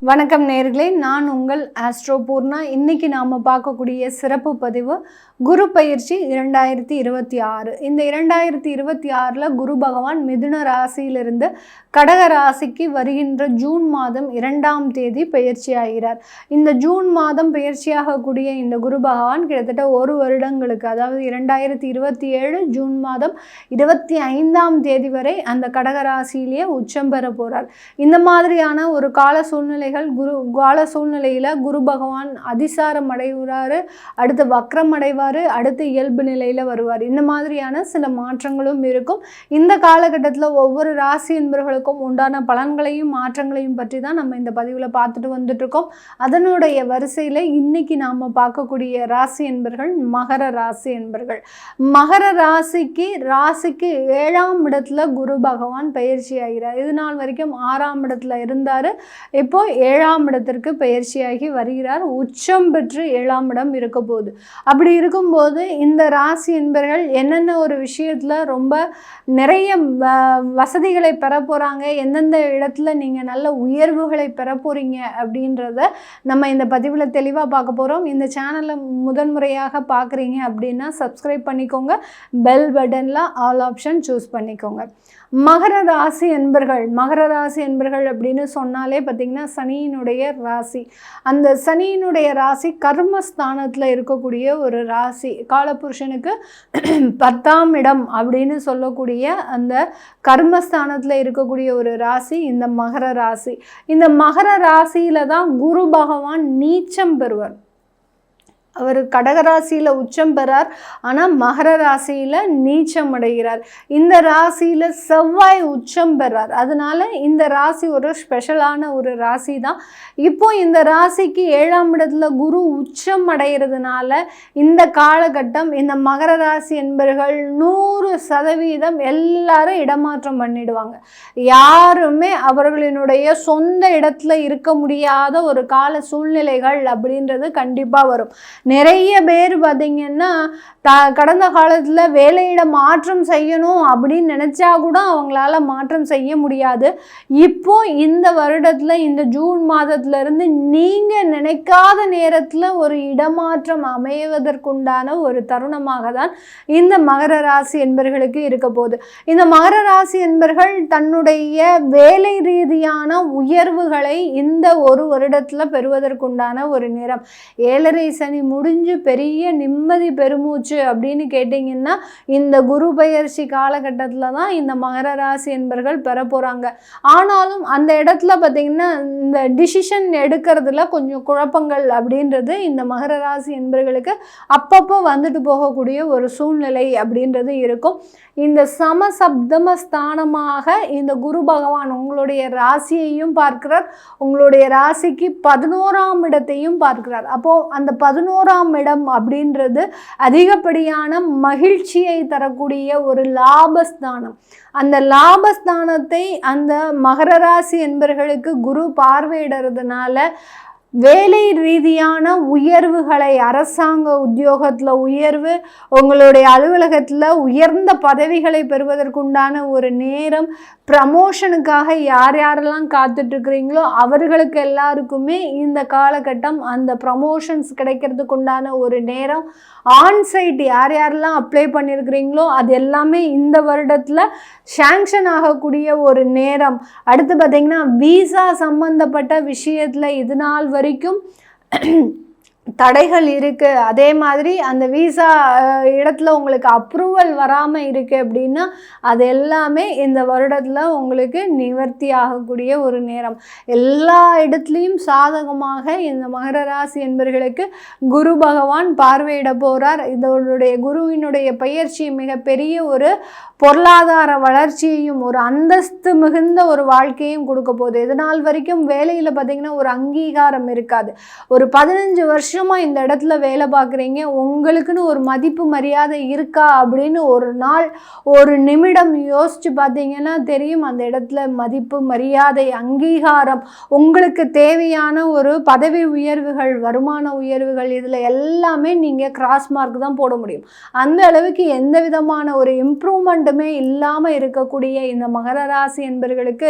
வணக்கம் நேயர்களே, நான் உங்கள் ஆஸ்ட்ரோ பூர்ணா. இன்னைக்கு நாம் பார்க்கக்கூடிய சிறப்பு பதிவு குரு பயிற்சி 2026. இந்த 2026 குரு பகவான் மிதுன ராசியிலிருந்து கடக ராசிக்கு வருகின்ற ஜூன் மாதம் 2ஆம் தேதி பயிற்சி ஆகிறார். இந்த ஜூன் மாதம் பயிற்சியாகக்கூடிய இந்த குரு பகவான் கிட்டத்தட்ட ஒரு வருடங்களுக்கு, அதாவது 2027 ஜூன் மாதம் 25ஆம் தேதி வரை அந்த கடக ராசியிலேயே உச்சம் பெற போகிறார். இந்த மாதிரியான ஒரு கால சூழ்நிலைகள் கால சூழ்நிலையில் குரு பகவான் அதிசாரம் அடைகிறாரு, அடுத்து வக்ரம் அடைவார், அடுத்து இயல்பு நிலையில் வருவார். இந்த மாதிரியான சில மாற்றங்களும் இருக்கும். இந்த காலகட்டத்தில் ஒவ்வொரு ராசி என்பவர்களுக்கும் உண்டான பலன்களையும் மாற்றங்களையும் பற்றி தான் நம்ம இந்த பதிவில் பார்த்துட்டு வந்துட்டுருக்கோம். அதனுடைய வரிசையில் இன்னைக்கு நாம் பார்க்கக்கூடிய ராசி என்பர்கள் மகர ராசி என்பர்கள். மகர ராசிக்கு 7ஆம் இடத்துல குரு பகவான் பயிற்சி ஆகிறார். இது நாள் வரைக்கும் 6ஆம் இடத்துல இருந்தார். இப்போ 7ஆம் இடத்திற்கு பயிற்சியாகி வருகிறார். உச்சம் பெற்று 7ஆம் இடம் இருக்க போகுது. அப்படி இருக்கும்போது இந்த ராசி என்பர்கள் என்னென்ன ஒரு விஷயத்தில் ரொம்ப நிறைய வசதிகளை பெற போகிறாங்க, எந்தெந்த இடத்துல நீங்கள் நல்ல உயர்வுகளை பெற போகிறீங்க அப்படின்றத நம்ம இந்த பதிவில் தெளிவாக பார்க்க போகிறோம். இந்த சேனலை முதன்முறையாக பார்க்குறீங்க அப்படின்னா சப்ஸ்கிரைப் பண்ணிக்கோங்க, பெல் பட்டனில் ஆல் ஆப்ஷன் சூஸ் பண்ணிக்கோங்க. மகர ராசி என்பர்கள் அப்படின்னு சொன்னாலே பார்த்திங்கன்னா சனியினுடைய ராசி. அந்த சனியினுடைய ராசி கர்மஸ்தானத்தில் இருக்கக்கூடிய ஒரு ராசி. காலபுருஷனுக்கு 10ஆம் இடம் அப்படின்னு சொல்லக்கூடிய அந்த கர்மஸ்தானத்தில் இருக்கக்கூடிய ஒரு ராசி இந்த மகர ராசி. இந்த மகர ராசியில தான் குரு பகவான் நீச்சம் பெறுவார். அவர் கடகராசியில் உச்சம் பெறார், ஆனால் மகர ராசியில் நீச்சம் அடைகிறார். இந்த ராசியில் செவ்வாய் உச்சம் பெறார். அதனால இந்த ராசி ஒரு ஸ்பெஷலான ஒரு ராசி தான். இப்போ இந்த ராசிக்கு 7ஆம் இடத்துல குரு உச்சம் அடைகிறதுனால இந்த காலகட்டம் இந்த மகர ராசி என்பவர்கள் 100% எல்லாரும் இடமாற்றம் பண்ணிடுவாங்க. யாருமே அவர்களினுடைய சொந்த இடத்துல இருக்க முடியாத ஒரு கால சூழ்நிலைகள் அப்படின்றது கண்டிப்பாக வரும். நிறைய பேர் பார்த்தீங்கன்னா கடந்த காலத்தில் வேலையிட மாற்றம் செய்யணும் அப்படின்னு நினச்சா கூட அவங்களால மாற்றம் செய்ய முடியாது. இப்போ இந்த வருடத்தில் இந்த ஜூன் மாதத்துலேருந்து நீங்கள் நினைக்காத நேரத்தில் ஒரு இடமாற்றம் அமைவதற்குண்டான ஒரு தருணமாக தான் இந்த மகர ராசி என்பர்களுக்கு இருக்க போகுது. இந்த மகர ராசி என்பர்கள் தன்னுடைய வேலை ரீதியான உயர்வுகளை இந்த ஒரு வருடத்தில் பெறுவதற்குண்டான ஒரு நேரம். 7.5 சனி முடிஞ்சு பெரிய நிம்மதி பெருமூச்சு அப்படின்னு கேட்டிங்கன்னா இந்த குரு பயிற்சி காலகட்டத்தில் தான் இந்த மகர ராசி என்பர்கள் பெற போகிறாங்க. ஆனாலும் அந்த இடத்துல பார்த்திங்கன்னா இந்த டிசிஷன் எடுக்கிறதுல கொஞ்சம் குழப்பங்கள் அப்படின்றது இந்த மகர ராசி என்பர்களுக்கு அப்பப்போ வந்துட்டு போகக்கூடிய ஒரு சூழ்நிலை அப்படின்றது இருக்கும். இந்த சமசப்தம ஸ்தானமாக இந்த குரு பகவான் உங்களுடைய ராசியையும் பார்க்கிறார், உங்களுடைய ராசிக்கு 11ஆம் இடத்தையும் பார்க்கிறார். அப்போது அந்த 11ஆம் இடம் அப்படின்றது அதிகப்படியான மகிழ்ச்சியை தரக்கூடிய ஒரு லாபஸ்தானம். அந்த லாபஸ்தானத்தை அந்த மகர ராசி என்பவர்களுக்கு குரு பார்வையிடுறதுனால வேலை ரீதியான உயர்வுகளை, அரசாங்க உத்தியோகத்தில் உயர்வு, உங்களுடைய அலுவலகத்தில் உயர்ந்த பதவிகளை பெறுவதற்குண்டான ஒரு நேரம், ப்ரமோஷனுக்காக யார் யாரெல்லாம் காத்துட்ருக்குறீங்களோ அவர்களுக்கு எல்லாருக்குமே இந்த காலகட்டம் அந்த ப்ரமோஷன்ஸ் கிடைக்கிறதுக்குண்டான ஒரு நேரம். ஆன்சைட் யார் யாரெல்லாம் அப்ளை பண்ணியிருக்கிறீங்களோ அது எல்லாமே இந்த வருடத்தில் சேங்ஷன் ஆகக்கூடிய ஒரு நேரம். அடுத்து பார்த்திங்கன்னா வீசா சம்பந்தப்பட்ட விஷயத்தில் இது நாள் வரைக்கும் தடைகள் இருக்குது. அதே மாதிரி அந்த வீசா இடத்துல உங்களுக்கு அப்ரூவல் வராமல் இருக்குது அப்படின்னா அது எல்லாமே இந்த வருடத்தில் உங்களுக்கு நிவர்த்தி ஆகக்கூடிய ஒரு நேரம். எல்லா இடத்துலையும் சாதகமாக இந்த மகர ராசி என்பவர்களுக்கு குரு பகவான் பார்வையிட போகிறார். இதனுடைய குருவினுடைய பயிற்சி மிகப்பெரிய ஒரு பொருளாதார வளர்ச்சியையும் ஒரு அந்தஸ்து மிகுந்த ஒரு வாழ்க்கையும் கொடுக்க போகுது. இதனால் வரைக்கும் வேலையில் பார்த்திங்கன்னா ஒரு அங்கீகாரம் இருக்காது. ஒரு 15 வருஷம் இந்த இடத்துல வேலை பார்க்குறீங்க, உங்களுக்குன்னு ஒரு மதிப்பு மரியாதை இருக்கா அப்படின்னு ஒரு நாள் ஒரு நிமிடம் யோசிச்சு பார்த்தீங்கன்னா தெரியும். அந்த இடத்துல மதிப்பு மரியாதை அங்கீகாரம், உங்களுக்கு தேவையான ஒரு பதவி உயர்வுகள், வருமான உயர்வுகள், இதில் எல்லாமே நீங்கள் கிராஸ் மார்க் தான் போட முடியும். அந்த அளவுக்கு எந்த விதமான ஒரு இம்ப்ரூவ்மெண்ட் டிமாண்டுமே இல்லாமல் இருக்கக்கூடிய இந்த மகர ராசி என்பர்களுக்கு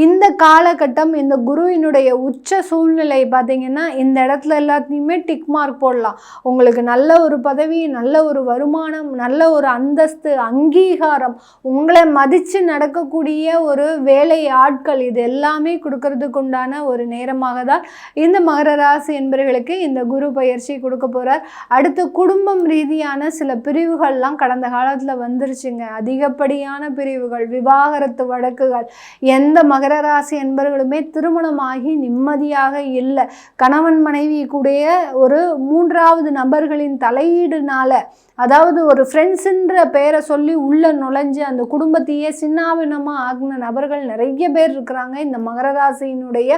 இந்த காலகட்டம், இந்த குருவினுடைய உச்ச சூழ்நிலை பார்த்திங்கன்னா இந்த இடத்துல எல்லாத்தையுமே டிக் மார்க் போடலாம். உங்களுக்கு நல்ல ஒரு பதவி, நல்ல ஒரு வருமானம், நல்ல ஒரு அந்தஸ்து, அங்கீகாரம், உங்களை மதித்து நடக்கக்கூடிய ஒரு வேலை ஆட்கள், இது எல்லாமே கொடுக்கறதுக்கு உண்டான ஒரு நேரமாக தான் இந்த மகர ராசி என்பவர்களுக்கு இந்த குரு பயிற்சி கொடுக்க போகிறார். அடுத்து குடும்பம் ரீதியான சில பிரிவுகள்லாம் கடந்த காலத்தில் வந்துருச்சுங்க. அதிகப்படியான பிரிவுகள், விவாகரத்து வழக்குகள். எந்த மகர ராசி என்பவர்களுமே திருமணமாகி நிம்மதியாக இல்லை. கணவன் மனைவி கூடிய ஒரு மூன்றாவது நபர்களின் தலையீடுனால, அதாவது ஒரு ஃப்ரெண்ட்ஸுன்ற பெயரை சொல்லி உள்ள நுழைஞ்சு அந்த குடும்பத்தையே சின்னாபின்னமாக ஆகின நபர்கள் நிறைய பேர் இருக்கிறாங்க இந்த மகர ராசியினுடைய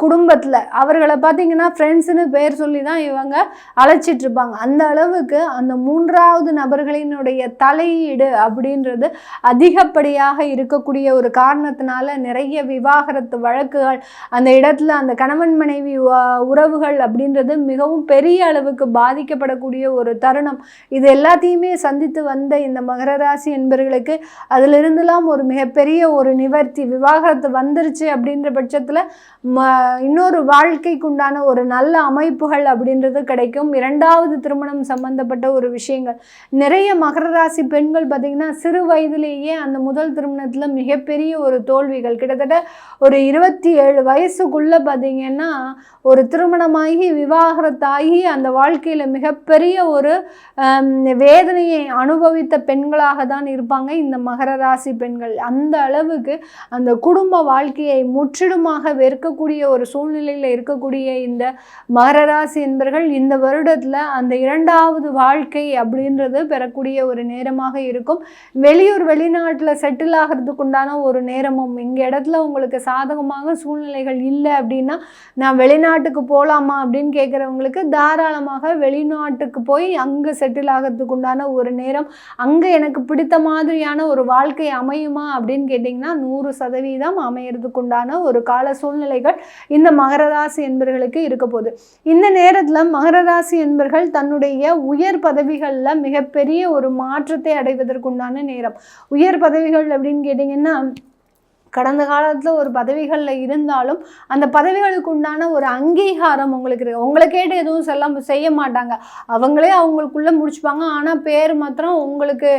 குடும்பத்தில். அவர்களை பார்த்திங்கன்னா ஃப்ரெண்ட்ஸுன்னு பேர் சொல்லி தான் இவங்க அழைச்சிட்ருப்பாங்க. அந்த அளவுக்கு அந்த மூன்றாவது நபர்களினுடைய தலையீடு அப்படின்றது அதிகப்படியாக இருக்கக்கூடிய ஒரு காரணத்தினால நிறைய விவாகரத்து வழக்குகள், அந்த இடத்துல அந்த கணவன் மனைவி உறவுகள் அப்படின்றது மிகவும் பெரிய அளவுக்கு பாதிக்கப்படக்கூடிய ஒரு தருணம். இது எல்லாத்தையுமே சந்தித்து வந்த இந்த மகர ராசி என்பவர்களுக்கு அதிலிருந்துலாம் ஒரு மிகப்பெரிய ஒரு நிவர்த்தி, விவாகரத்து வந்துருச்சு அப்படின்ற பட்சத்தில் இன்னொரு வாழ்க்கைக்குண்டான ஒரு நல்ல அமைப்புகள் அப்படின்றது கிடைக்கும். இரண்டாவது திருமணம் சம்பந்தப்பட்ட ஒரு விஷயங்கள். நிறைய மகர ராசி பெண்கள் பார்த்திங்கன்னா சிறு வயதிலேயே அந்த முதல் திருமணத்தில் மிகப்பெரிய ஒரு தோல்விகள், கிட்டத்தட்ட ஒரு 27 வயசுக்குள்ளே பார்த்திங்கன்னா ஒரு திருமணமாகி விவாகரத்தாகி அந்த வாழ்க்கையில் மிகப்பெரிய ஒரு வேதனையை அனுபவித்த பெண்களாக தான் இருப்பாங்க இந்த மகர ராசி பெண்கள். அந்த அளவுக்கு அந்த குடும்ப வாழ்க்கையை முற்றிலுமாக வெறுக்கக்கூடிய ஒரு சூழ்நிலையில் இருக்கக்கூடிய இந்த மகர ராசி என்பவர்கள் இந்த வருடத்தில் அந்த இரண்டாவது வாழ்க்கை அப்படின்றது பெறக்கூடிய ஒரு நேரமாக இருக்கும். வெளியூர் வெளிநாட்டில் செட்டில் ஆகிறதுக்கு உண்டான ஒரு நேரமும், இங்கே இடத்துல உங்களுக்கு சாதகமாக சூழ்நிலைகள் இல்லை அப்படின்னா நான் வெளிநாட்டுக்கு போகலாமா அப்படின்னு கேட்குறவங்களுக்கு தாராளமாக வெளிநாட்டுக்கு போய் அங்கே செட்டில் ஆகிறதுக்கு உண்டான ஒரு நேரம், அங்கே எனக்கு பிடித்த மாதிரியான ஒரு வாழ்க்கை அமையுமா அப்படின்னு கேட்டிங்கன்னா 100% அமையறதுக்கு உண்டான ஒரு கால சூழ்நிலைகள் இந்த மகர ராசி என்பவர்களுக்கு இருக்க போகுது. இந்த நேரத்தில் மகர ராசி என்பவர்கள் தன்னுடைய உயர் பதவிகளில் மிகப்பெரிய ஒரு மாற்றத்தை அடைவதற்குண்டான நேரம். உயர் பதவிகள் அப்படின்னு கேட்டிங்கன்னா கடந்த காலத்தில் ஒரு பதவிகளில் இருந்தாலும் அந்த பதவிகளுக்கு உண்டான ஒரு அங்கீகாரம் உங்களுக்கு இருக்குது. உங்களை கேட்டு எதுவும் செய்ய மாட்டாங்க, அவங்களே அவங்களுக்குள்ளே முடிச்சுப்பாங்க. ஆனால் பேர் மாத்திரம் உங்களுக்கு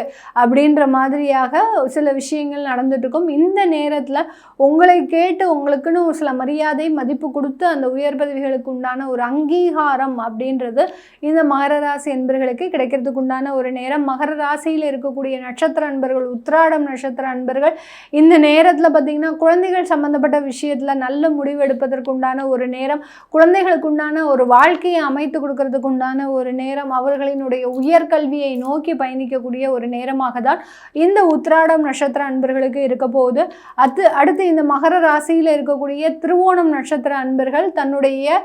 அப்படின்ற மாதிரியாக சில விஷயங்கள் நடந்துட்டுருக்கும். இந்த நேரத்தில் உங்களை கேட்டு உங்களுக்குன்னு ஒரு சில மரியாதை மதிப்பு கொடுத்து அந்த உயர் பதவிகளுக்கு உண்டான ஒரு அங்கீகாரம் அப்படின்றது இந்த மகர ராசி என்பர்களுக்கு கிடைக்கிறதுக்கு உண்டான ஒரு நேரம். மகர ராசியில் இருக்கக்கூடிய நட்சத்திர அன்பர்கள், உத்திராடம் நட்சத்திர அன்பர்கள் இந்த நேரத்தில் பார்த்திங்கன்னா குழந்தைகள் சம்மந்தப்பட்ட விஷயத்தில் நல்ல முடிவு எடுப்பதற்கு உண்டான ஒரு நேரம், குழந்தைகளுக்கு உண்டான ஒரு வாழ்க்கையை அமைத்து கொடுக்கறதுக்கு உண்டான ஒரு நேரம், அவர்களினுடைய உயர்கல்வியை நோக்கி பயணிக்கக்கூடிய ஒரு நேரமாக தான் இந்த உத்திராடம் நட்சத்திர அன்பர்களுக்கு இருக்க போகுது. அடுத்து இந்த மகர ராசியில் இருக்கக்கூடிய திருவோணம் நட்சத்திர அன்பர்கள் தன்னுடைய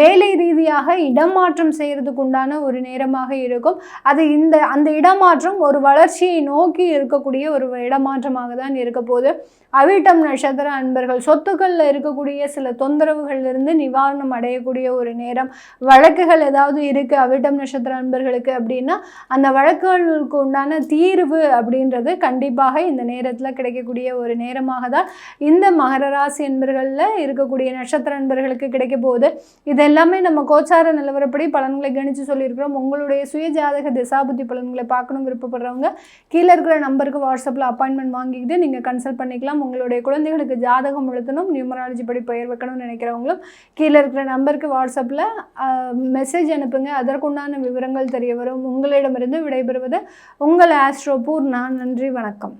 வேலை ரீதியாக இடமாற்றம் செய்கிறதுக்கு உண்டான ஒரு நேரமாக இருக்கும். அது அந்த இடமாற்றம் ஒரு வளர்ச்சியை நோக்கி இருக்கக்கூடிய ஒரு இடமாற்றமாக தான் இருக்க போகுது. அவிட்டம் நட்சத்திர அன்பர்கள் சொத்துக்களில் இருக்கக்கூடிய சில தொந்தரவுகளிலிருந்து நிவாரணம் அடையக்கூடிய ஒரு நேரம். வழக்குகள் ஏதாவது இருக்குது அவிட்டம் நட்சத்திர அன்பர்களுக்கு அப்படின்னா அந்த வழக்குகளுக்கு உண்டான தீர்வு அப்படின்றது கண்டிப்பாக இந்த நேரத்தில் கிடைக்கக்கூடிய ஒரு நேரமாக தான் இந்த மகர ராசி என்பர்களில் இருக்கக்கூடிய நட்சத்திர அன்பர்களுக்கு கிடைக்க போகுது. இது எல்லாமே நம்ம கோச்சார நிலவரப்படி பலன்களை கணித்து சொல்லியிருக்கிறோம். உங்களுடைய சுய ஜாதக திசாபுத்தி பலன்களை பார்க்கணும் விருப்பப்படுறவங்க கீழே இருக்கிற நம்பருக்கு வாட்ஸ்அப்பில் அப்பாயின்மெண்ட் வாங்கிக்கிட்டு நீங்கள் கன்சல்ட் பண்ணிக்கலாம். உங்களுடைய குழந்தைகளுக்கு ஜாதகம் எழுத்தணும், நியூமராலஜி படி பெயர் வைக்கணும்னு நினைக்கிறவங்களும் கீழே இருக்கிற நம்பருக்கு வாட்ஸ்அப்பில் மெசேஜ் அனுப்புங்க. அதற்குண்டான விவரங்கள் தெரிய வரும். உங்களிடமிருந்து விடைபெறுவது உங்கள் ஆஸ்ட்ரோ பூர்ணா. நன்றி, வணக்கம்.